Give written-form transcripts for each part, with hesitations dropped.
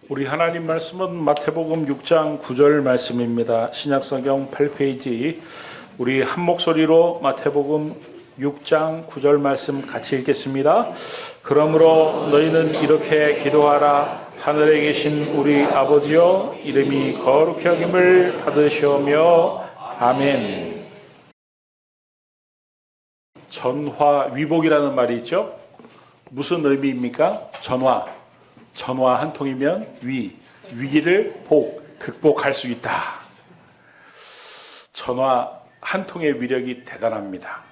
우리 하나님 말씀은 마태복음 6장 9절 말씀입니다. 신약성경 8페이지 우리 한 목소리로 마태복음 6장 9절 말씀 같이 읽겠습니다. 그러므로 너희는 이렇게 기도하라. 하늘에 계신 우리 아버지여, 이름이 거룩히 여김을 받으시오며 아멘. 전화위복이라는 말이 있죠. 무슨 의미입니까? 전화 한 통이면 위기를 극복할 수 있다. 전화 한 통의 위력이 대단합니다.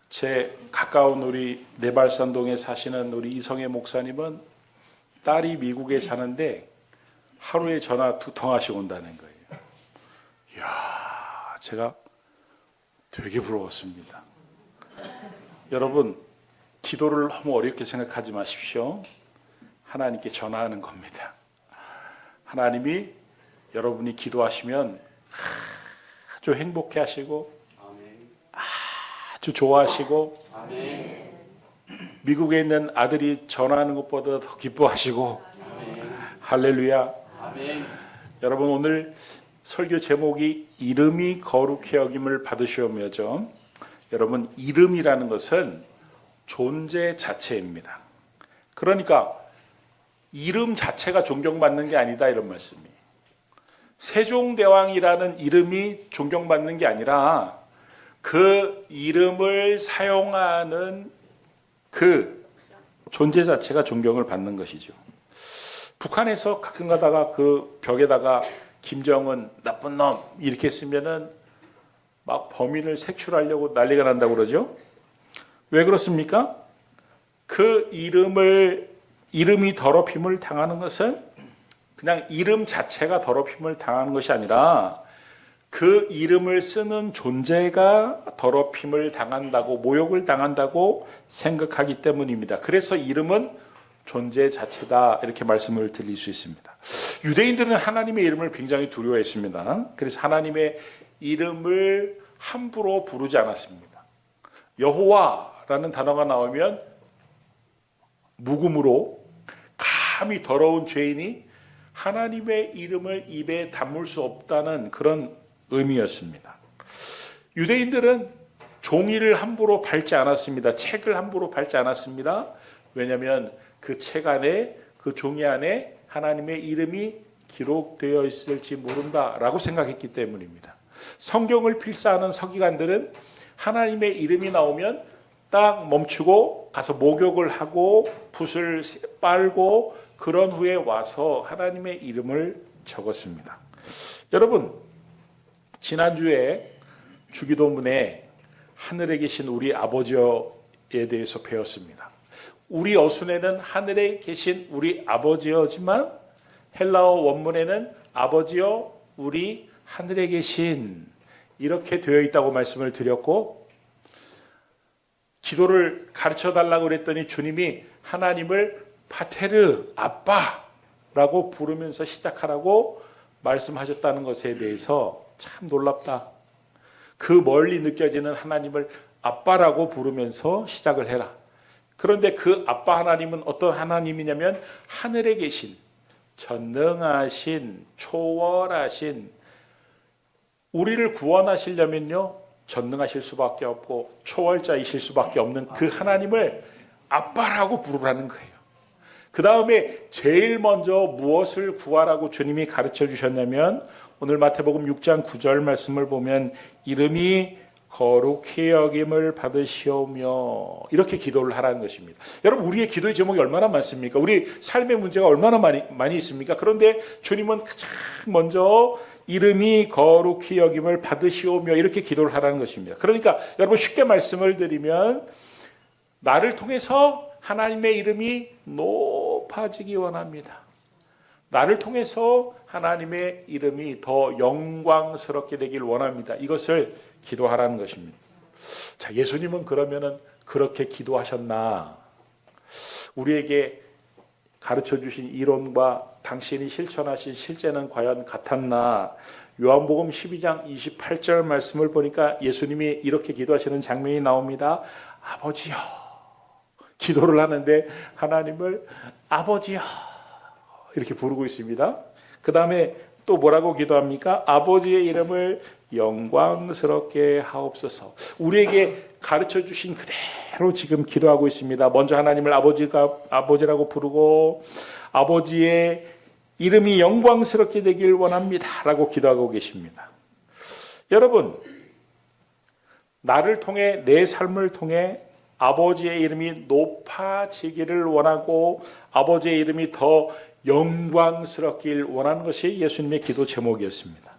제 가까운 우리 내발산동에 사시는 우리 이성애 목사님은 딸이 미국에 사는데 하루에 전화 2통씩 온다는 거예요. 이야, 제가 되게 부러웠습니다. 여러분, 기도를 너무 어렵게 생각하지 마십시오. 하나님께 전화하는 겁니다. 하나님이 여러분이 기도하시면 아주 행복해 하시고 아주 좋아하시고 미국에 있는 아들이 전화하는 것보다 더 기뻐하시고 할렐루야. 여러분, 오늘 설교 제목이 이름이 거룩히 여김을 받으시오며죠. 여러분, 이름이라는 것은 존재 자체입니다. 그러니까 이름 자체가 존경받는 게 아니다, 이런 말씀이에요. 세종대왕이라는 이름이 존경받는 게 아니라 그 이름을 사용하는 그 존재 자체가 존경을 받는 것이죠. 북한에서 가끔 가다가 그 벽에다가 김정은 나쁜 놈 이렇게 쓰면은 막 범인을 색출하려고 난리가 난다고 그러죠. 왜 그렇습니까? 그 이름이 더럽힘을 당하는 것은 그냥 이름 자체가 더럽힘을 당하는 것이 아니라 그 이름을 쓰는 존재가 더럽힘을 당한다고, 모욕을 당한다고 생각하기 때문입니다. 그래서 이름은 존재 자체다, 이렇게 말씀을 드릴 수 있습니다. 유대인들은 하나님의 이름을 굉장히 두려워했습니다. 그래서 하나님의 이름을 함부로 부르지 않았습니다. 여호와라는 단어가 나오면 묵음으로 감히 더러운 죄인이 하나님의 이름을 입에 담을 수 없다는 그런 의미였습니다. 유대인들은 종이를 함부로 밟지 않았습니다. 책을 함부로 밟지 않았습니다. 왜냐하면 그 책 안에, 그 종이 안에 하나님의 이름이 기록되어 있을지 모른다라고 생각했기 때문입니다. 성경을 필사하는 서기관들은 하나님의 이름이 나오면 딱 멈추고 가서 목욕을 하고 붓을 빨고 그런 후에 와서 하나님의 이름을 적었습니다. 여러분, 지난주에 주기도문에 하늘에 계신 우리 아버지여에 대해서 배웠습니다. 우리 어순에는 하늘에 계신 우리 아버지여지만 헬라어 원문에는 아버지여 우리 하늘에 계신 이렇게 되어 있다고 말씀을 드렸고, 기도를 가르쳐 달라고 그랬더니 주님이 하나님을 파테르, 아빠라고 부르면서 시작하라고 말씀하셨다는 것에 대해서 참 놀랍다. 그 멀리 느껴지는 하나님을 아빠라고 부르면서 시작을 해라. 그런데 그 아빠 하나님은 어떤 하나님이냐면 하늘에 계신, 전능하신, 초월하신, 우리를 구원하시려면요 전능하실 수밖에 없고 초월자이실 수밖에 없는 그 하나님을 아빠라고 부르라는 거예요. 그 다음에 제일 먼저 무엇을 구하라고 주님이 가르쳐 주셨냐면 오늘 마태복음 6장 9절 말씀을 보면 이름이 거룩히 여김을 받으시오며 이렇게 기도를 하라는 것입니다. 여러분, 우리의 기도의 제목이 얼마나 많습니까? 우리 삶의 문제가 얼마나 많이 있습니까? 그런데 주님은 가장 먼저 이름이 거룩히 여김을 받으시오며 이렇게 기도를 하라는 것입니다. 그러니까 여러분, 쉽게 말씀을 드리면 나를 통해서 하나님의 이름이 높아지기 원합니다. 나를 통해서 하나님의 이름이 더 영광스럽게 되길 원합니다. 이것을 기도하라는 것입니다. 자, 예수님은 그러면은 그렇게 기도하셨나? 우리에게 가르쳐 주신 이론과 당신이 실천하신 실제는 과연 같았나? 요한복음 12장 28절 말씀을 보니까 예수님이 이렇게 기도하시는 장면이 나옵니다. 아버지여. 기도를 하는데 하나님을 아버지여 이렇게 부르고 있습니다. 그 다음에 또 뭐라고 기도합니까? 아버지의 이름을 영광스럽게 하옵소서. 우리에게 가르쳐 주신 그대로 지금 기도하고 있습니다. 먼저 하나님을 아버지라고 부르고 아버지의 이름이 영광스럽게 되길 원합니다 라고 기도하고 계십니다. 여러분, 나를 통해, 내 삶을 통해 아버지의 이름이 높아지기를 원하고 아버지의 이름이 더 영광스럽길 원하는 것이 예수님의 기도 제목이었습니다.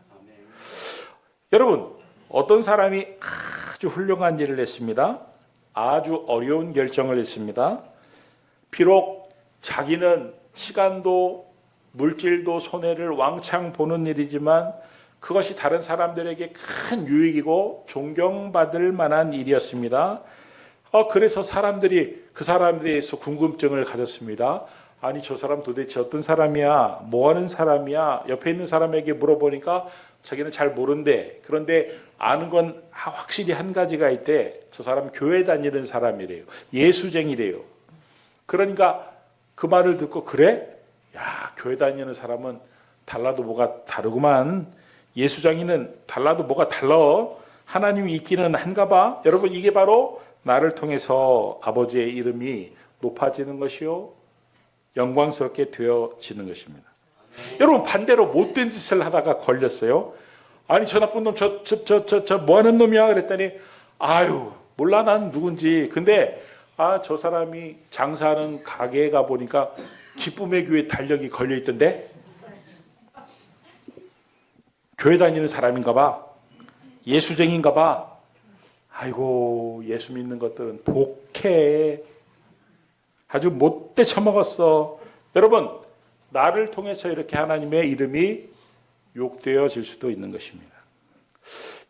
여러분, 어떤 사람이 아주 훌륭한 일을 했습니다. 아주 어려운 결정을 했습니다. 비록 자기는 시간도 물질도 손해를 왕창 보는 일이지만 그것이 다른 사람들에게 큰 유익이고 존경받을 만한 일이었습니다. 그래서 사람들이 그 사람에 대해서 궁금증을 가졌습니다. 아니, 저 사람 도대체 어떤 사람이야? 뭐 하는 사람이야? 옆에 있는 사람에게 물어보니까 자기는 잘 모른대. 그런데 아는 건 확실히 한 가지가 있대. 저 사람 교회 다니는 사람이래요. 예수쟁이래요. 그러니까 그 말을 듣고, 그래? 야, 교회 다니는 사람은 달라도 뭐가 다르구만. 예수쟁이는 달라도 뭐가 달라. 하나님이 있기는 한가 봐. 여러분, 이게 바로 나를 통해서 아버지의 이름이 높아지는 것이요, 영광스럽게 되어지는 것입니다. 여러분, 반대로 못된 짓을 하다가 걸렸어요. 아니, 저 나쁜 놈, 뭐 하는 놈이야? 그랬더니, 아유, 몰라, 난 누군지. 근데, 저 사람이 장사하는 가게에 가보니까 기쁨의 교회 달력이 걸려있던데? 교회 다니는 사람인가 봐. 예수쟁인가 봐. 아이고, 예수 믿는 것들은 독해. 아주 못돼 처먹었어. 여러분, 나를 통해서 이렇게 하나님의 이름이 욕되어질 수도 있는 것입니다.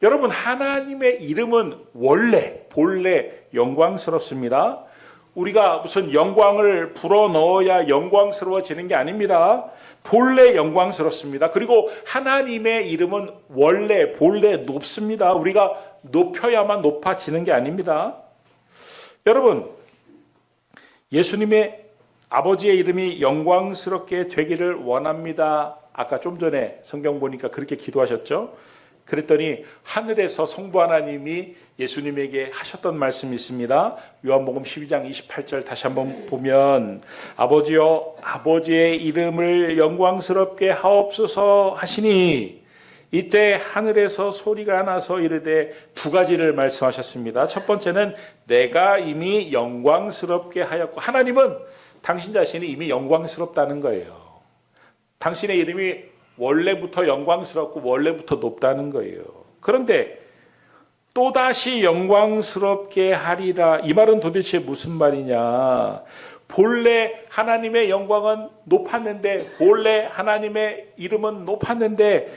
여러분, 하나님의 이름은 본래 영광스럽습니다. 우리가 무슨 영광을 불어넣어야 영광스러워지는 게 아닙니다. 본래 영광스럽습니다. 그리고 하나님의 이름은 본래 높습니다. 우리가 높여야만 높아지는 게 아닙니다. 여러분, 예수님의 아버지의 이름이 영광스럽게 되기를 원합니다. 아까 좀 전에 성경 보니까 그렇게 기도하셨죠? 그랬더니 하늘에서 성부 하나님이 예수님에게 하셨던 말씀이 있습니다. 요한복음 12장 28절 다시 한번 보면, 아버지여, 아버지의 이름을 영광스럽게 하옵소서 하시니, 이때 하늘에서 소리가 나서 이르되, 두 가지를 말씀하셨습니다. 첫 번째는 내가 이미 영광스럽게 하였고, 하나님은 당신 자신이 이미 영광스럽다는 거예요. 당신의 이름이 원래부터 영광스럽고 원래부터 높다는 거예요. 그런데 또다시 영광스럽게 하리라, 이 말은 도대체 무슨 말이냐? 본래 하나님의 영광은 높았는데, 본래 하나님의 이름은 높았는데,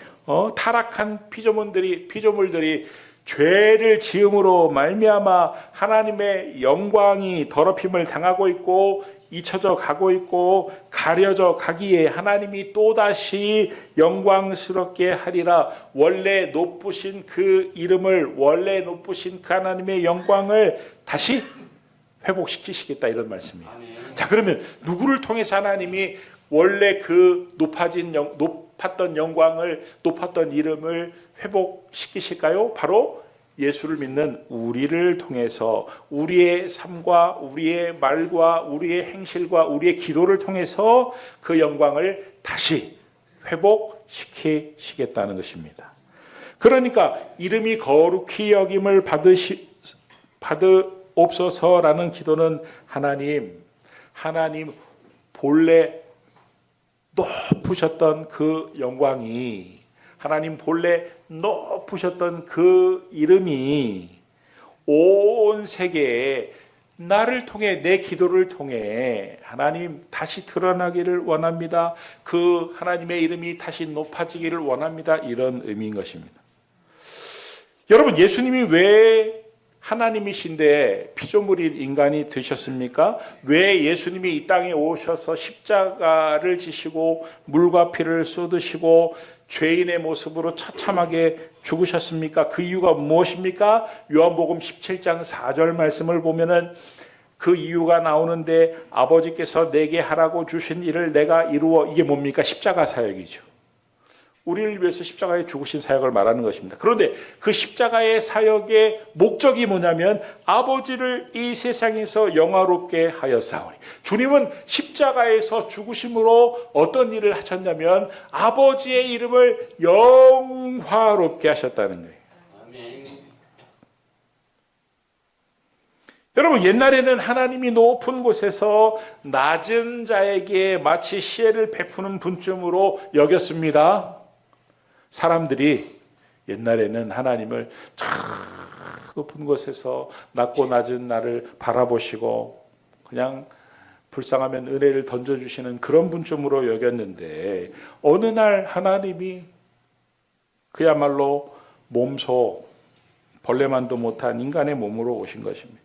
타락한 피조물들이 죄를 지음으로 말미암아 하나님의 영광이 더럽힘을 당하고 있고 잊혀져 가고 있고 가려져 가기에 하나님이 또다시 영광스럽게 하리라. 원래 높으신 그 이름을, 원래 높으신 그 하나님의 영광을 다시 회복시키시겠다, 이런 말씀이에요. 자, 그러면 누구를 통해서 하나님이 원래 그 높았던 영광을, 높았던 이름을 회복시키실까요? 바로 예수를 믿는 우리를 통해서, 우리의 삶과 우리의 말과 우리의 행실과 우리의 기도를 통해서 그 영광을 다시 회복시키시겠다는 것입니다. 그러니까 이름이 거룩히 여김을 받으옵소서라는 기도는 하나님 본래 높으셨던 그 영광이, 하나님 본래 높으셨던 그 이름이 온 세계에 나를 통해, 내 기도를 통해 하나님 다시 드러나기를 원합니다. 그 하나님의 이름이 다시 높아지기를 원합니다. 이런 의미인 것입니다. 여러분, 예수님이 왜 하나님이신데 피조물인 인간이 되셨습니까? 왜 예수님이 이 땅에 오셔서 십자가를 지시고 물과 피를 쏟으시고 죄인의 모습으로 처참하게 죽으셨습니까? 그 이유가 무엇입니까? 요한복음 17장 4절 말씀을 보면은 그 이유가 나오는데 아버지께서 내게 하라고 주신 일을 내가 이루어. 이게 뭡니까? 십자가 사역이죠. 우리를 위해서 십자가에 죽으신 사역을 말하는 것입니다. 그런데 그 십자가의 사역의 목적이 뭐냐면 아버지를 이 세상에서 영화롭게 하였사오니. 주님은 십자가에서 죽으심으로 어떤 일을 하셨냐면 아버지의 이름을 영화롭게 하셨다는 거예요. 여러분, 옛날에는 하나님이 높은 곳에서 낮은 자에게 마치 시혜를 베푸는 분쯤으로 여겼습니다. 사람들이 옛날에는 하나님을 저 높은 곳에서 낮고 낮은 나를 바라보시고 그냥 불쌍하면 은혜를 던져주시는 그런 분쯤으로 여겼는데, 어느 날 하나님이 그야말로 몸소 벌레만도 못한 인간의 몸으로 오신 것입니다.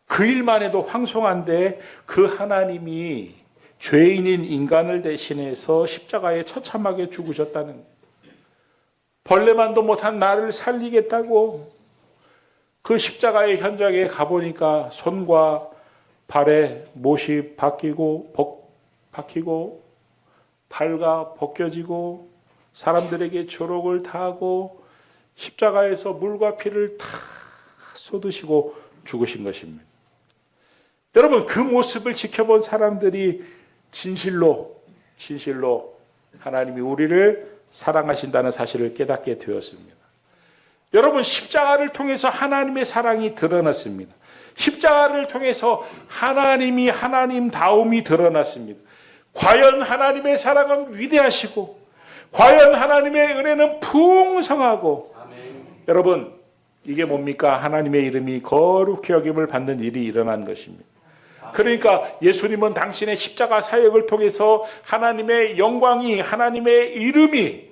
그 일만 해도 황송한데 그 하나님이 죄인인 인간을 대신해서 십자가에 처참하게 죽으셨다는 거예요. 벌레만도 못한 나를 살리겠다고. 그 십자가의 현장에 가보니까 손과 발에 못이 박히고 발가 벗겨지고 사람들에게 조록을 타고 십자가에서 물과 피를 다 쏟으시고 죽으신 것입니다. 여러분, 그 모습을 지켜본 사람들이 진실로 하나님이 우리를 사랑하신다는 사실을 깨닫게 되었습니다. 여러분, 십자가를 통해서 하나님의 사랑이 드러났습니다. 십자가를 통해서 하나님이 하나님다움이 드러났습니다. 과연 하나님의 사랑은 위대하시고 과연 하나님의 은혜는 풍성하고. 아멘. 여러분, 이게 뭡니까? 하나님의 이름이 거룩히 여김을 받는 일이 일어난 것입니다. 그러니까 예수님은 당신의 십자가 사역을 통해서 하나님의 영광이, 하나님의 이름이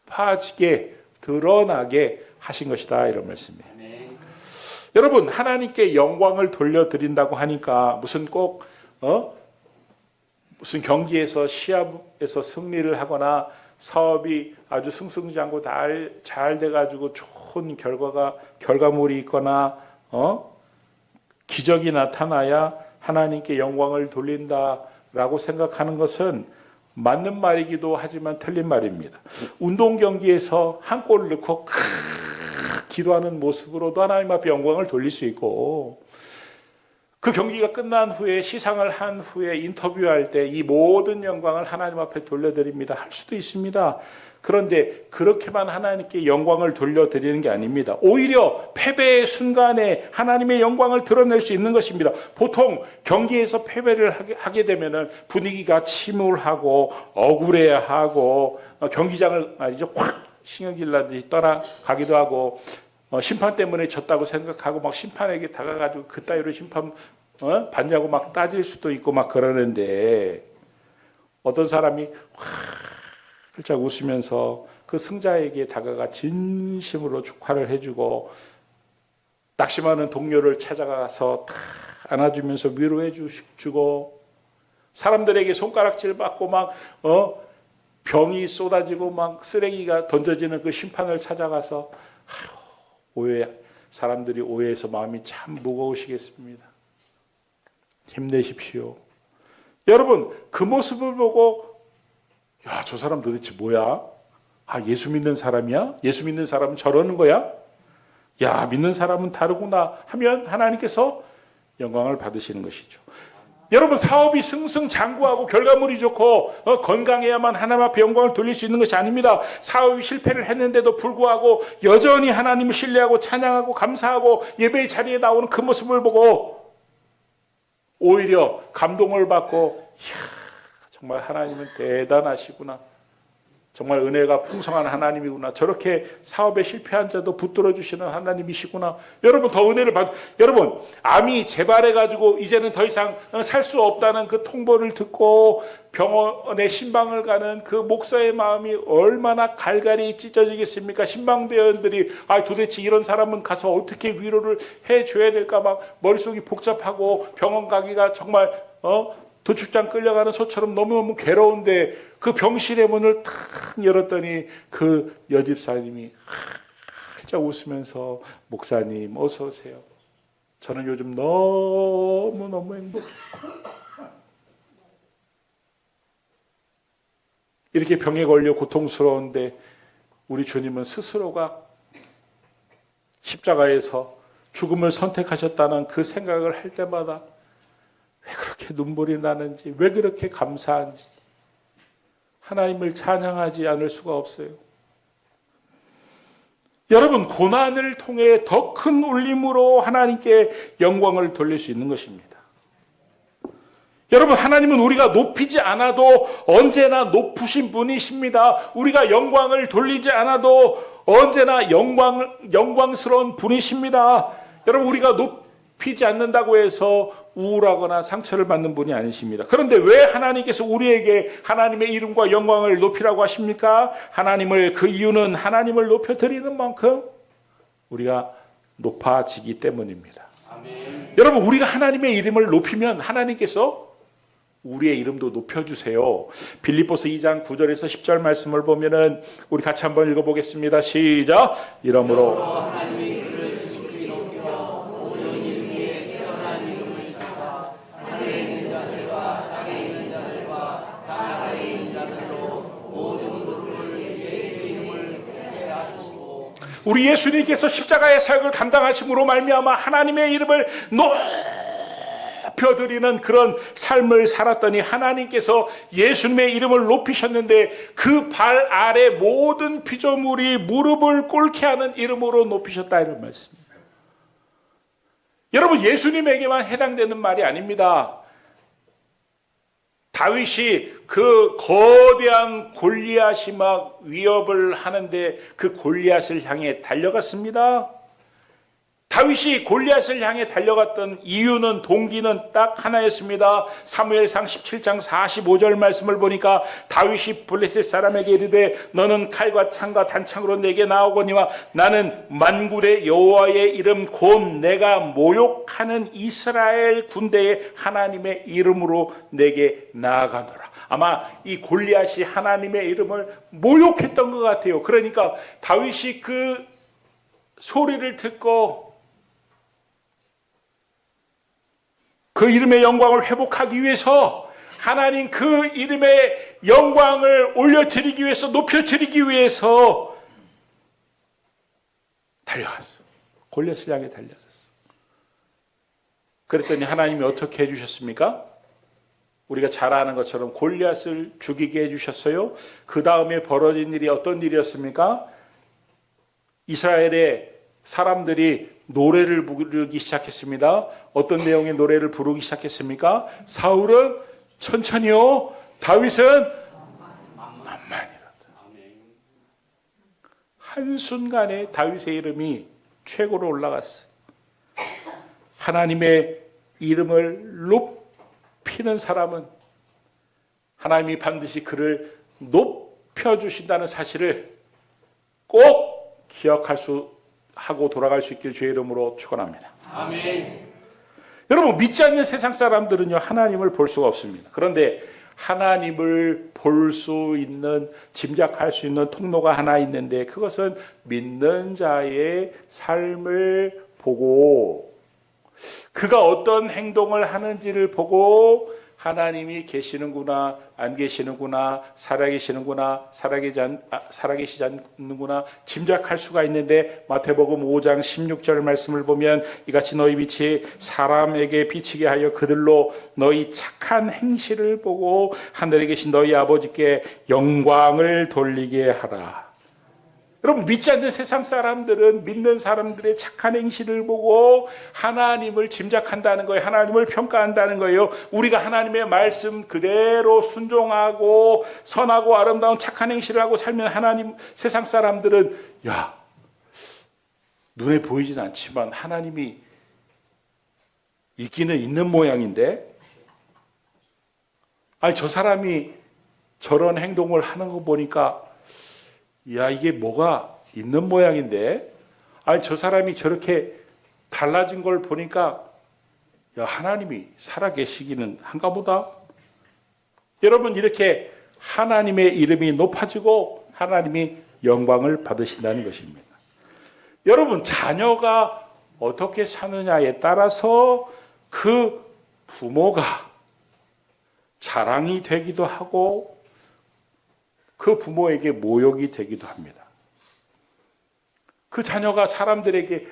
높아지게 드러나게 하신 것이다, 이런 말씀이에요. 여러분, 하나님께 영광을 돌려드린다고 하니까 무슨 꼭 무슨 경기에서 시합에서 승리를 하거나 사업이 아주 승승장구 잘 돼가지고 좋은 결과물이 있거나 기적이 나타나야 하나님께 영광을 돌린다라고 생각하는 것은 맞는 말이기도 하지만 틀린 말입니다. 운동 경기에서 한 골을 넣고 기도하는 모습으로도 하나님 앞에 영광을 돌릴 수 있고, 그 경기가 끝난 후에 시상을 한 후에 인터뷰할 때 이 모든 영광을 하나님 앞에 돌려드립니다 할 수도 있습니다. 그런데 그렇게만 하나님께 영광을 돌려드리는 게 아닙니다. 오히려 패배의 순간에 하나님의 영광을 드러낼 수 있는 것입니다. 보통 경기에서 패배를 하게 되면 분위기가 침울하고 억울해하고 경기장을 확 신경질 나듯이 떠나가기도 하고, 심판 때문에 졌다고 생각하고 막 심판에게 다가가지고 그따위로 심판 받냐고 막 따질 수도 있고 막 그러는데, 어떤 사람이 활짝 웃으면서 그 승자에게 다가가 진심으로 축하를 해주고, 낙심하는 동료를 찾아가서 다 안아주면서 위로해 주고, 사람들에게 손가락질 받고 막 병이 쏟아지고 막 쓰레기가 던져지는 그 심판을 찾아가서 사람들이 오해해서 마음이 참 무거우시겠습니다. 힘내십시오. 여러분, 그 모습을 보고 야, 저 사람 도대체 뭐야? 예수 믿는 사람이야? 예수 믿는 사람은 저러는 거야? 야, 믿는 사람은 다르구나 하면 하나님께서 영광을 받으시는 것이죠. 여러분, 사업이 승승장구하고 결과물이 좋고 건강해야만 하나님 앞에 영광을 돌릴 수 있는 것이 아닙니다. 사업이 실패를 했는데도 불구하고 여전히 하나님을 신뢰하고 찬양하고 감사하고 예배의 자리에 나오는 그 모습을 보고 오히려 감동을 받고, 이야, 정말 하나님은 대단하시구나, 정말 은혜가 풍성한 하나님이구나, 저렇게 사업에 실패한 자도 붙들어 주시는 하나님이시구나. 여러분, 더 은혜를 여러분, 암이 재발해가지고 이제는 더 이상 살 수 없다는 그 통보를 듣고 병원에 신방을 가는 그 목사의 마음이 얼마나 갈갈이 찢어지겠습니까? 신방대원들이 도대체 이런 사람은 가서 어떻게 위로를 해줘야 될까 막 머릿속이 복잡하고 병원 가기가 정말 도축장 끌려가는 소처럼 너무너무 괴로운데, 그 병실의 문을 탁 열었더니 그 여집사님이 활짝 웃으면서 목사님 어서 오세요. 저는 요즘 너무너무 행복해요. 이렇게 병에 걸려 고통스러운데 우리 주님은 스스로가 십자가에서 죽음을 선택하셨다는 그 생각을 할 때마다 왜 그렇게 눈물이 나는지, 왜 그렇게 감사한지 하나님을 찬양하지 않을 수가 없어요. 여러분, 고난을 통해 더 큰 울림으로 하나님께 영광을 돌릴 수 있는 것입니다. 여러분, 하나님은 우리가 높이지 않아도 언제나 높으신 분이십니다. 우리가 영광을 돌리지 않아도 언제나 영광스러운 분이십니다. 여러분, 우리가 높이지 않는다고 해서 우울하거나 상처를 받는 분이 아니십니다. 그런데 왜 하나님께서 우리에게 하나님의 이름과 영광을 높이라고 하십니까? 그 이유는 하나님을 높여드리는 만큼 우리가 높아지기 때문입니다. 아멘. 여러분, 우리가 하나님의 이름을 높이면 하나님께서 우리의 이름도 높여주세요. 빌립보서 2장 9절에서 10절 말씀을 보면은 우리 같이 한번 읽어보겠습니다. 시작. 이러므로 하나님의 이름을 깊이 높여 모든 이름 위에 뛰어난 이름을 주사 하늘에 있는 자들과 땅에 있는 자들과 땅 아래에 있는 자들로 모든 무릎을 예수의 이름을 꿇게 하시고, 우리 예수님께서 십자가의 사역을 감당하심으로 말미암아 하나님의 이름을 높여드리는 그런 삶을 살았더니 하나님께서 예수님의 이름을 높이셨는데 그 발 아래 모든 피조물이 무릎을 꿇게 하는 이름으로 높이셨다, 이런 말씀입니다. 여러분, 예수님에게만 해당되는 말이 아닙니다. 다윗이 그 거대한 골리앗이 막 위협을 하는데 그 골리앗을 향해 달려갔습니다. 다윗이 골리앗을 향해 달려갔던 이유는, 동기는 딱 하나였습니다. 사무엘상 17장 45절 말씀을 보니까 다윗이 블레셋 사람에게 이르되 너는 칼과 창과 단창으로 내게 나오거니와 나는 만군의 여호와의 이름 곧 내가 모욕하는 이스라엘 군대의 하나님의 이름으로 내게 나아가노라. 아마 이 골리앗이 하나님의 이름을 모욕했던 것 같아요. 그러니까 다윗이 그 소리를 듣고 그 이름의 영광을 회복하기 위해서, 하나님 그 이름의 영광을 올려드리기 위해서, 높여드리기 위해서 달려갔어. 골리앗을 향해 달려갔어. 그랬더니 하나님이 어떻게 해주셨습니까? 우리가 잘 아는 것처럼 골리앗을 죽이게 해주셨어요. 그 다음에 벌어진 일이 어떤 일이었습니까? 이스라엘의 사람들이 노래를 부르기 시작했습니다. 어떤 내용의 노래를 부르기 시작했습니까? 사울은 천천히요, 다윗은 만만이로다. 한순간에 다윗의 이름이 최고로 올라갔어요. 하나님의 이름을 높이는 사람은 하나님이 반드시 그를 높여주신다는 사실을 꼭 하고 돌아갈 수 있길 주의 이름으로 축원합니다. 아멘. 여러분, 믿지 않는 세상 사람들은요, 하나님을 볼 수가 없습니다. 그런데 하나님을 볼 수 있는, 짐작할 수 있는 통로가 하나 있는데, 그것은 믿는 자의 삶을 보고 그가 어떤 행동을 하는지를 보고 하나님이 계시는구나, 안 계시는구나, 살아계시는구나, 살아계시지 않는구나 짐작할 수가 있는데, 마태복음 5장 16절 말씀을 보면 이같이 너희 빛이 사람에게 비치게 하여 그들로 너희 착한 행실을 보고 하늘에 계신 너희 아버지께 영광을 돌리게 하라. 여러분, 믿지 않는 세상 사람들은 믿는 사람들의 착한 행실을 보고 하나님을 짐작한다는 거예요. 하나님을 평가한다는 거예요. 우리가 하나님의 말씀 그대로 순종하고 선하고 아름다운 착한 행실을 하고 살면 세상 사람들은 눈에 보이진 않지만 하나님이 있기는 있는 모양인데, 저 사람이 저런 행동을 하는 거 보니까 이게 뭐가 있는 모양인데, 저 사람이 저렇게 달라진 걸 보니까 하나님이 살아계시기는 한가 보다. 여러분, 이렇게 하나님의 이름이 높아지고 하나님이 영광을 받으신다는 것입니다. 여러분, 자녀가 어떻게 사느냐에 따라서 그 부모가 자랑이 되기도 하고 그 부모에게 모욕이 되기도 합니다. 그 자녀가 사람들에게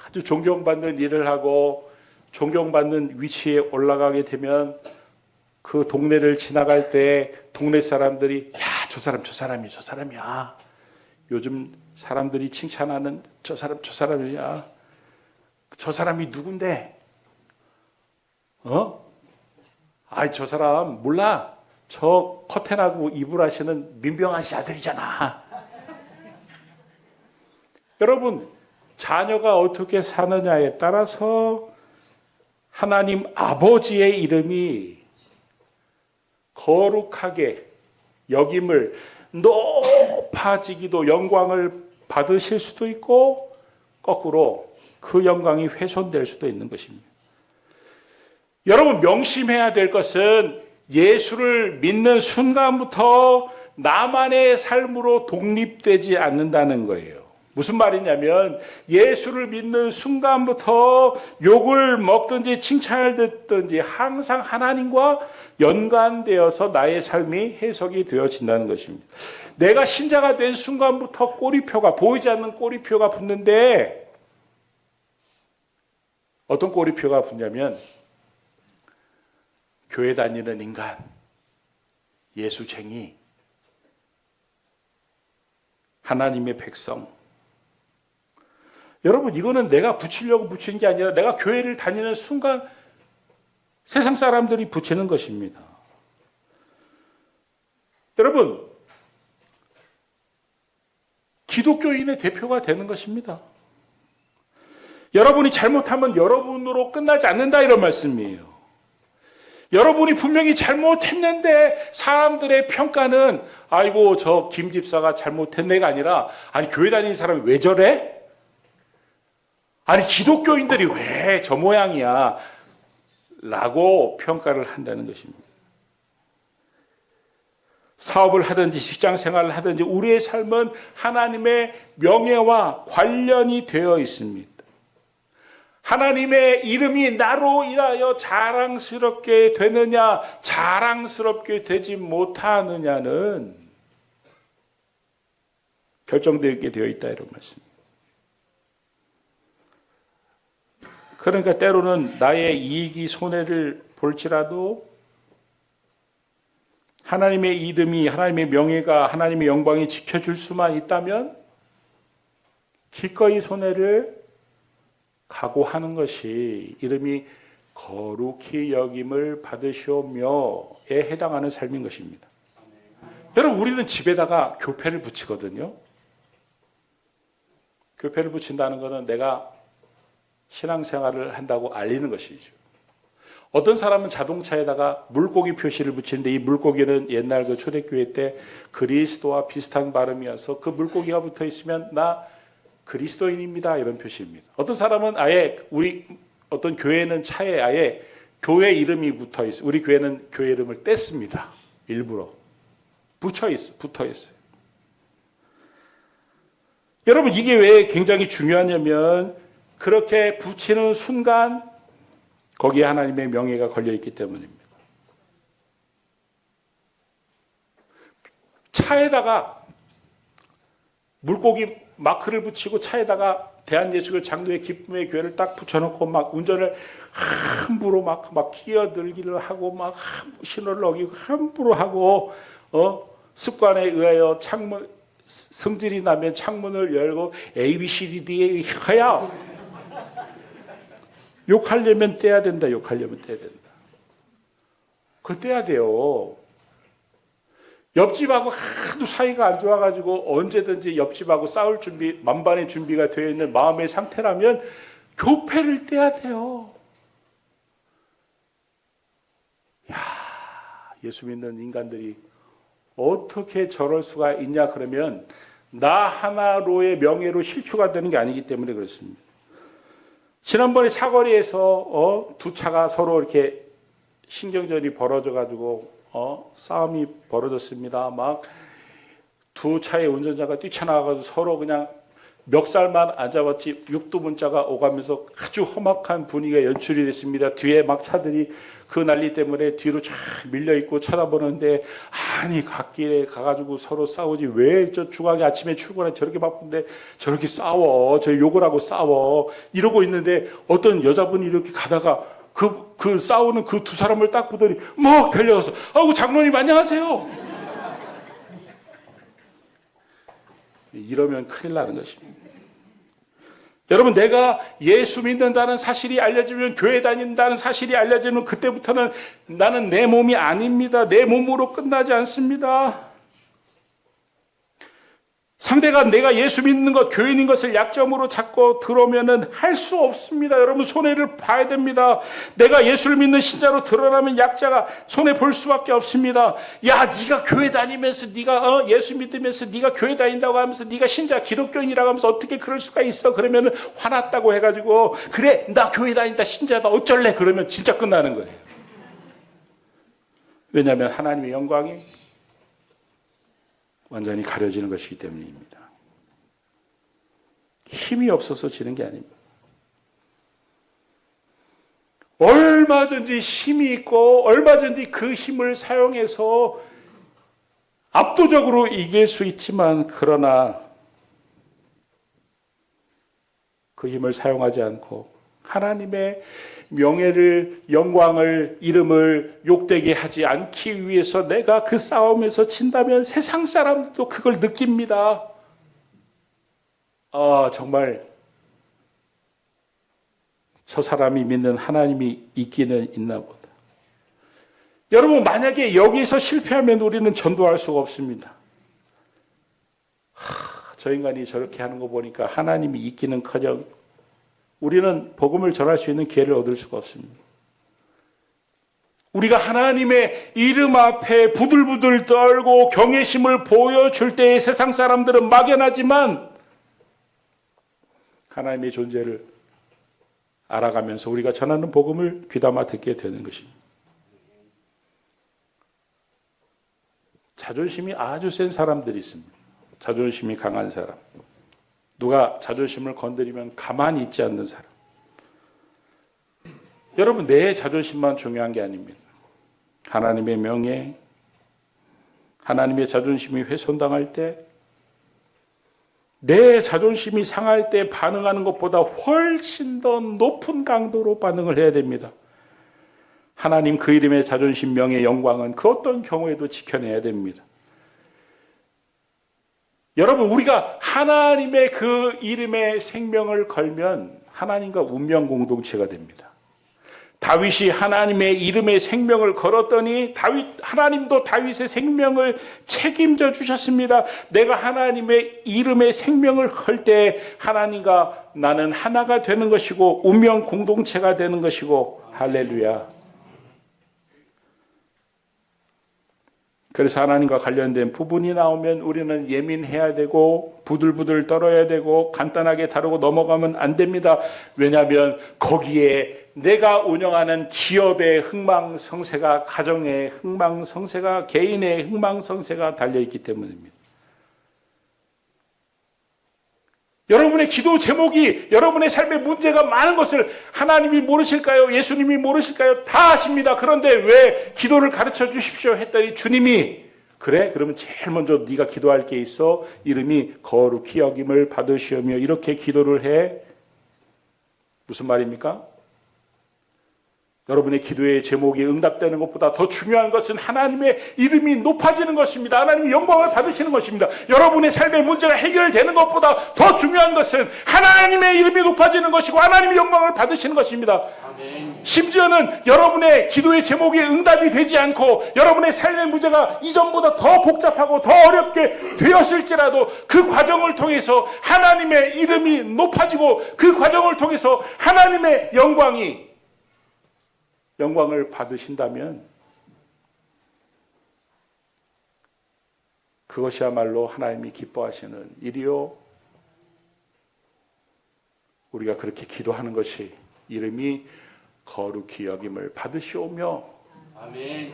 아주 존경받는 일을 하고 존경받는 위치에 올라가게 되면 그 동네를 지나갈 때 동네 사람들이 야, 저 사람이야. 요즘 사람들이 칭찬하는 저 사람이야. 저 사람이 누군데? 아이, 저 사람 몰라. 저 커튼하고 이불하시는 민병환 씨 아들이잖아. 여러분, 자녀가 어떻게 사느냐에 따라서 하나님 아버지의 이름이 거룩하게 여김을 높아지기도 영광을 받으실 수도 있고 거꾸로 그 영광이 훼손될 수도 있는 것입니다. 여러분, 명심해야 될 것은 예수를 믿는 순간부터 나만의 삶으로 독립되지 않는다는 거예요. 무슨 말이냐면 예수를 믿는 순간부터 욕을 먹든지 칭찬을 듣든지 항상 하나님과 연관되어서 나의 삶이 해석이 되어진다는 것입니다. 내가 신자가 된 순간부터 꼬리표가 보이지 않는 꼬리표가 붙는데 어떤 꼬리표가 붙냐면 교회 다니는 인간, 예수쟁이, 하나님의 백성. 여러분, 이거는 내가 붙이려고 붙인 게 아니라 내가 교회를 다니는 순간 세상 사람들이 붙이는 것입니다. 여러분, 기독교인의 대표가 되는 것입니다. 여러분이 잘못하면 여러분으로 끝나지 않는다, 이런 말씀이에요. 여러분이 분명히 잘못했는데 사람들의 평가는 아이고 저 김 집사가 잘못했네가 아니라 아니 교회 다니는 사람이 왜 저래? 아니 기독교인들이 왜 저 모양이야? 라고 평가를 한다는 것입니다. 사업을 하든지 직장 생활을 하든지 우리의 삶은 하나님의 명예와 관련이 되어 있습니다. 하나님의 이름이 나로 인하여 자랑스럽게 되느냐, 자랑스럽게 되지 못하느냐는 결정되게 되어 있다, 이런 말씀입니다. 그러니까 때로는 나의 이익이 손해를 볼지라도 하나님의 이름이, 하나님의 명예가, 하나님의 영광이 지켜줄 수만 있다면 기꺼이 손해를 각오하는 것이 이름이 거룩히 여김을 받으시오며에 해당하는 삶인 것입니다. 여러분, 우리는 집에다가 교패를 붙이거든요. 교패를 붙인다는 것은 내가 신앙생활을 한다고 알리는 것이죠. 어떤 사람은 자동차에다가 물고기 표시를 붙이는데 이 물고기는 옛날 그 초대교회 때 그리스도와 비슷한 발음이어서 그 물고기가 붙어 있으면 나 그리스도인입니다, 이런 표시입니다. 어떤 사람은 아예 우리 어떤 교회는 차에 아예 교회 이름이 붙어 있어요. 우리 교회는 교회 이름을 뗐습니다. 일부러 붙어 있어요. 여러분, 이게 왜 굉장히 중요하냐면 그렇게 붙이는 순간 거기에 하나님의 명예가 걸려 있기 때문입니다. 차에다가 물고기 마크를 붙이고 차에다가 대한예수교 장로의 기쁨의 교회를 딱 붙여놓고 막 운전을 함부로 막 끼어들기를 하고 막 신호를 어기고 함부로 하고 습관에 의하여 창문 성질이 나면 창문을 열고 ABCD에 해야 욕하려면 떼야 된다. 욕하려면 떼야 된다. 그거 떼야 돼요. 옆집하고 하도 사이가 안 좋아가지고 언제든지 옆집하고 싸울 준비, 만반의 준비가 되어 있는 마음의 상태라면 교패를 떼야 돼요. 야, 예수 믿는 인간들이 어떻게 저럴 수가 있냐 그러면 나 하나로의 명예로 실추가 되는 게 아니기 때문에 그렇습니다. 지난번에 사거리에서 두 차가 서로 이렇게 신경전이 벌어져가지고 싸움이 벌어졌습니다. 막 두 차의 운전자가 뛰쳐나가서 서로 그냥 멱살만 안 잡았지 육두문자가 오가면서 아주 험악한 분위기가 연출이 됐습니다. 뒤에 막 차들이 그 난리 때문에 뒤로 쫙 밀려있고 쳐다보는데, 아니 갓길에 가가지고 서로 싸우지 왜 저 중앙에 아침에 출근해 저렇게 바쁜데 저렇게 싸워, 저 욕을 하고 싸워 이러고 있는데, 어떤 여자분이 이렇게 가다가 그 싸우는 그 두 사람을 딱 보더니 막 달려가서 아이고 장로님 안녕하세요. 이러면 큰일 나는 것입니다. 여러분, 내가 예수 믿는다는 사실이 알려지면, 교회 다닌다는 사실이 알려지면 그때부터는 나는 내 몸이 아닙니다. 내 몸으로 끝나지 않습니다. 상대가 내가 예수 믿는 것, 교인인 것을 약점으로 잡고 들어오면은 할 수 없습니다. 여러분, 손해를 봐야 됩니다. 내가 예수를 믿는 신자로 드러나면 약자가 손해 볼 수밖에 없습니다. 야, 네가 교회 다니면서 네가 예수 믿으면서 네가 교회 다닌다고 하면서 네가 신자 기독교인이라고 하면서 어떻게 그럴 수가 있어? 그러면은 화났다고 해가지고 그래 나 교회 다닌다 신자다 어쩔래? 그러면 진짜 끝나는 거예요. 왜냐하면 하나님의 영광이 완전히 가려지는 것이기 때문입니다. 힘이 없어서 지는 게 아닙니다. 얼마든지 힘이 있고 얼마든지 그 힘을 사용해서 압도적으로 이길 수 있지만, 그러나 그 힘을 사용하지 않고 하나님의 명예를, 영광을, 이름을 욕되게 하지 않기 위해서 내가 그 싸움에서 진다면 세상 사람들도 그걸 느낍니다. 정말 저 사람이 믿는 하나님이 있기는 있나 보다. 여러분, 만약에 여기서 실패하면 우리는 전도할 수가 없습니다. 저 인간이 저렇게 하는 거 보니까 하나님이 있기는커녕 우리는 복음을 전할 수 있는 기회를 얻을 수가 없습니다. 우리가 하나님의 이름 앞에 부들부들 떨고 경외심을 보여줄 때에 세상 사람들은 막연하지만 하나님의 존재를 알아가면서 우리가 전하는 복음을 귀담아 듣게 되는 것입니다. 자존심이 아주 센 사람들이 있습니다. 자존심이 강한 사람. 누가 자존심을 건드리면 가만히 있지 않는 사람. 여러분, 내 자존심만 중요한 게 아닙니다. 하나님의 명예, 하나님의 자존심이 훼손당할 때, 내 자존심이 상할 때 반응하는 것보다 훨씬 더 높은 강도로 반응을 해야 됩니다. 하나님 그 이름의 자존심, 명예, 영광은 그 어떤 경우에도 지켜내야 됩니다. 여러분, 우리가 하나님의 그 이름의 생명을 걸면 하나님과 운명 공동체가 됩니다. 다윗이 하나님의 이름의 생명을 걸었더니 하나님도 다윗의 생명을 책임져 주셨습니다. 내가 하나님의 이름의 생명을 걸 때 하나님과 나는 하나가 되는 것이고 운명 공동체가 되는 것이고, 할렐루야. 그래서 하나님과 관련된 부분이 나오면 우리는 예민해야 되고 부들부들 떨어야 되고 간단하게 다루고 넘어가면 안 됩니다. 왜냐하면 거기에 내가 운영하는 기업의 흥망성쇠가, 가정의 흥망성쇠가, 개인의 흥망성쇠가 달려있기 때문입니다. 여러분의 기도 제목이, 여러분의 삶의 문제가 많은 것을 하나님이 모르실까요? 예수님이 모르실까요? 다 아십니다. 그런데 왜 기도를 가르쳐 주십시오 했더니 주님이, 그래? 그러면 제일 먼저 네가 기도할 게 있어. 이름이 거룩히 여김을 받으시오며, 이렇게 기도를 해. 무슨 말입니까? 여러분의 기도의 제목이 응답되는 것보다 더 중요한 것은 하나님의 이름이 높아지는 것입니다. 하나님의 영광을 받으시는 것입니다. 여러분의 삶의 문제가 해결되는 것보다 더 중요한 것은 하나님의 이름이 높아지는 것이고 하나님의 영광을 받으시는 것입니다. 아멘. 심지어는 여러분의 기도의 제목이 응답이 되지 않고 여러분의 삶의 문제가 이전보다 더 복잡하고 더 어렵게 되었을지라도 그 과정을 통해서 하나님의 이름이 높아지고 그 과정을 통해서 하나님의 영광을 받으신다면 그것이야말로 하나님이 기뻐하시는 일이요. 우리가 그렇게 기도하는 것이 이름이 거룩히 여김을 받으시오며, 아멘.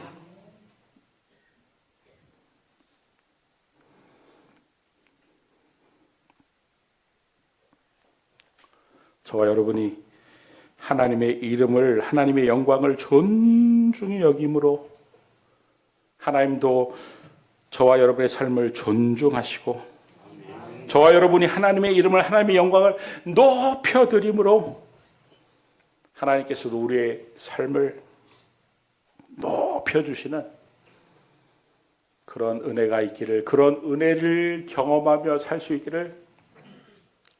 저와 여러분이 하나님의 이름을, 하나님의 영광을 존중히 여김으로 하나님도 저와 여러분의 삶을 존중하시고 저와 여러분이 하나님의 이름을, 하나님의 영광을 높여드림으로 하나님께서도 우리의 삶을 높여주시는 그런 은혜가 있기를, 그런 은혜를 경험하며 살 수 있기를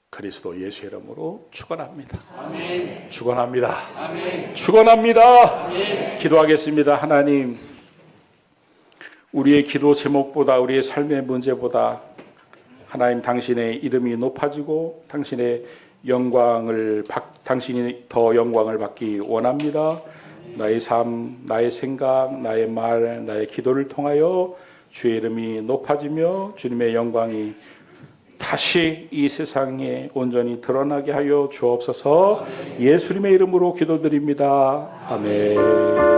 그리스도 예수의 이름으로 축원합니다. 아멘. 축원합니다. 아멘. 축원합니다. 아멘. 기도하겠습니다. 하나님, 우리의 기도 제목보다, 우리의 삶의 문제보다 하나님 당신의 이름이 높아지고 당신의 당신이 더 영광을 받기 원합니다. 나의 삶, 나의 생각, 나의 말, 나의 기도를 통하여 주의 이름이 높아지며 주님의 영광이 다시 이 세상에 온전히 드러나게 하여 주옵소서. 예수님의 이름으로 기도드립니다. 아멘.